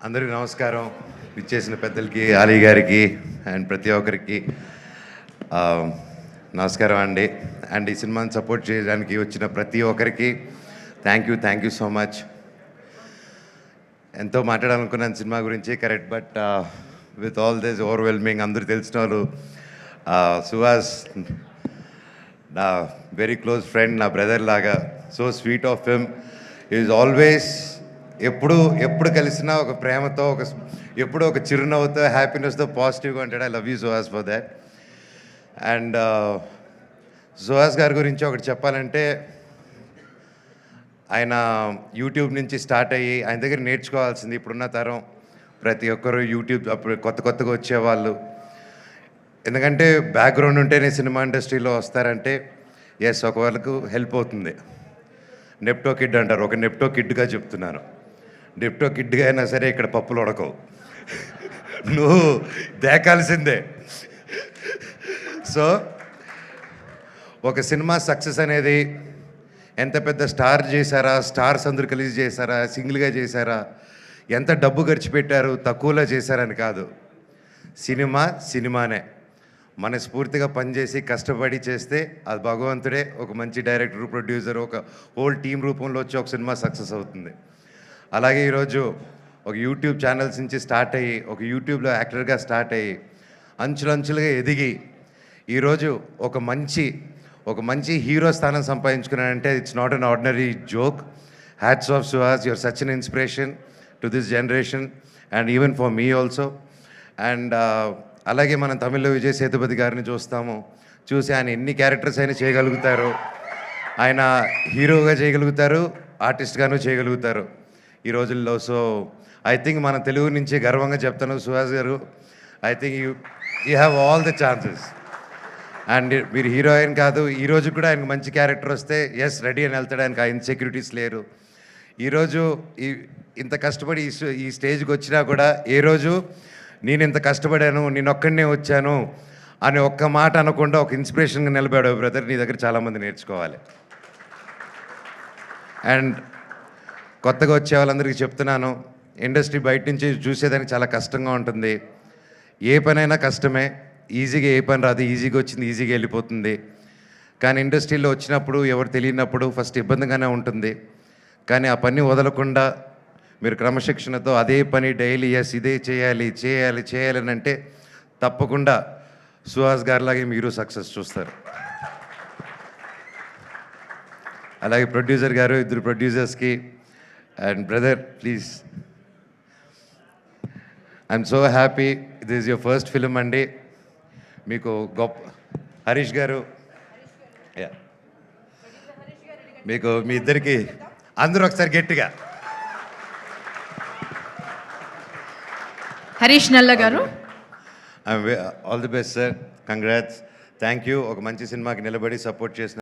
అందరికీ నమస్కారం. ఇచ్చేసిన పెద్దలకి, ఆలీ గారికి అండ్ ప్రతి ఒక్కరికి నమస్కారం అండి. అండ్ ఈ సినిమాని సపోర్ట్ చేయడానికి వచ్చిన ప్రతి ఒక్కరికి థ్యాంక్ యూ సో మచ్. ఎంతో మాట్లాడాలనుకున్నాను సినిమా గురించి, correct. But with all this overwhelming, అందరూ తెలిసిన వాళ్ళు, సుహాస్ నా వెరీ క్లోజ్ ఫ్రెండ్, నా బ్రదర్ లాగా, so sweet of him. Is always ఎప్పుడు కలిసినా ఒక ప్రేమతో, ఎప్పుడు ఒక చిరునవ్వుతో, హ్యాపీనెస్తో, పాజిటివ్గా ఉంటాడు. I love you Suhas for that. And Suhas గారి గురించి ఒకటి చెప్పాలంటే, ఆయన యూట్యూబ్ నుంచి స్టార్ట్ అయ్యి ఆయన దగ్గర నేర్చుకోవాల్సింది ఇప్పుడున్న తరం ప్రతి ఒక్కరు యూట్యూబ్ అప్పుడు కొత్తగా వచ్చేవాళ్ళు. ఎందుకంటే బ్యాక్గ్రౌండ్ ఉంటేనే సినిమా ఇండస్ట్రీలో వస్తారంటే ఎస్, ఒక వాళ్ళకు హెల్ప్ అవుతుంది. నెప్టో కిడ్ అంటారు, ఒక నెప్టో కిడ్గా చెప్తున్నాను. నెప్టో కిడ్గా అయినా సరే ఇక్కడ పప్పులు ఉడకవు, నువ్వు దేకాల్సిందే. సో ఒక సినిమా సక్సెస్ అనేది ఎంత పెద్ద స్టార్ చేశారా, స్టార్స్ అందరూ కలిసి చేశారా, సింగిల్గా చేశారా, ఎంత డబ్బు ఖర్చు పెట్టారు, తక్కువలో చేశారని కాదు. సినిమానే మనస్ఫూర్తిగా పనిచేసి కష్టపడి చేస్తే అది భగవంతుడే ఒక మంచి డైరెక్టర్, ప్రొడ్యూసర్, ఒక హోల్ టీం రూపంలో వచ్చి ఒక సినిమా సక్సెస్ అవుతుంది. అలాగే ఈరోజు ఒక యూట్యూబ్ ఛానల్స్ నుంచి స్టార్ట్ అయ్యి, ఒక యూట్యూబ్లో యాక్టర్గా స్టార్ట్ అయ్యి, అంచులంచులుగా ఎదిగి ఈరోజు ఒక మంచి హీరో స్థానం సంపాదించుకున్నానంటే it's not an ordinary joke. Hats off Suhas, your such an inspiration to this generation and even for me also. And అలాగే మనం తమిళ్లో విజయ్ సేతుపతి గారిని చూసి ఆయన ఎన్ని క్యారెక్టర్స్ అయినా చేయగలుగుతారు. ఆయన హీరోగా చేయగలుగుతారు, ఆర్టిస్ట్గాను చేయగలుగుతారు ఈ రోజుల్లో. సో ఐ థింక్ మన తెలుగు నుంచి గర్వంగా చెప్తాను, సుహాస్ గారు, I think you have all the chances. And మీరు హీరోయిన్ కాదు, ఈరోజు కూడా ఆయనకు మంచి క్యారెక్టర్ వస్తే ఎస్ రెడీ అని వెళ్తాడు. ఆయనకు ఆ ఇన్సెక్యూరిటీస్ లేరు. ఈరోజు ఇంత కష్టపడి ఈ స్టేజ్కి వచ్చినా కూడా ఏ రోజు నేను ఇంత కష్టపడాను, నేను ఒక్కడనే వచ్చాను అని ఒక్క మాట అనకుండా ఒక ఇన్స్పిరేషన్గా నిలబడావు బ్రదర్. నీ దగ్గర చాలామంది నేర్చుకోవాలి. అండ్ కొత్తగా వచ్చే వాళ్ళందరికీ చెప్తున్నాను, ఇండస్ట్రీ బయట నుంచి చూసేదానికి చాలా కష్టంగా ఉంటుంది. ఏ పనైనా కష్టమే, ఈజీగా ఏ పని రాదు, ఈజీగా వచ్చింది ఈజీగా వెళ్ళిపోతుంది. కానీ ఇండస్ట్రీలో వచ్చినప్పుడు ఎవరు తెలియనప్పుడు ఫస్ట్ ఇబ్బందిగానే ఉంటుంది. కానీ ఆ పని వదలకుండా మీరు క్రమశిక్షణతో అదే పని డైలీ ఎస్ ఇదే చేయాలి అని అంటే తప్పకుండా సుహాస్ గారిలాగే మీరు సక్సెస్ చూస్తారు. అలాగే ప్రొడ్యూసర్ గారు, ఇద్దరు ప్రొడ్యూసర్స్కి and brother please, I'm so happy. This is your first film అండి. మీకు గొప్ప హరీష్ గారు, మీకు మీ ఇద్దరికి అందరూ ఒకసారి గట్టిగా హరీష్ నల్ల గారు, all the best sir, congrats, thank you. ఒక మంచి సినిమాకి నిలబడి సపోర్ట్ చేసిన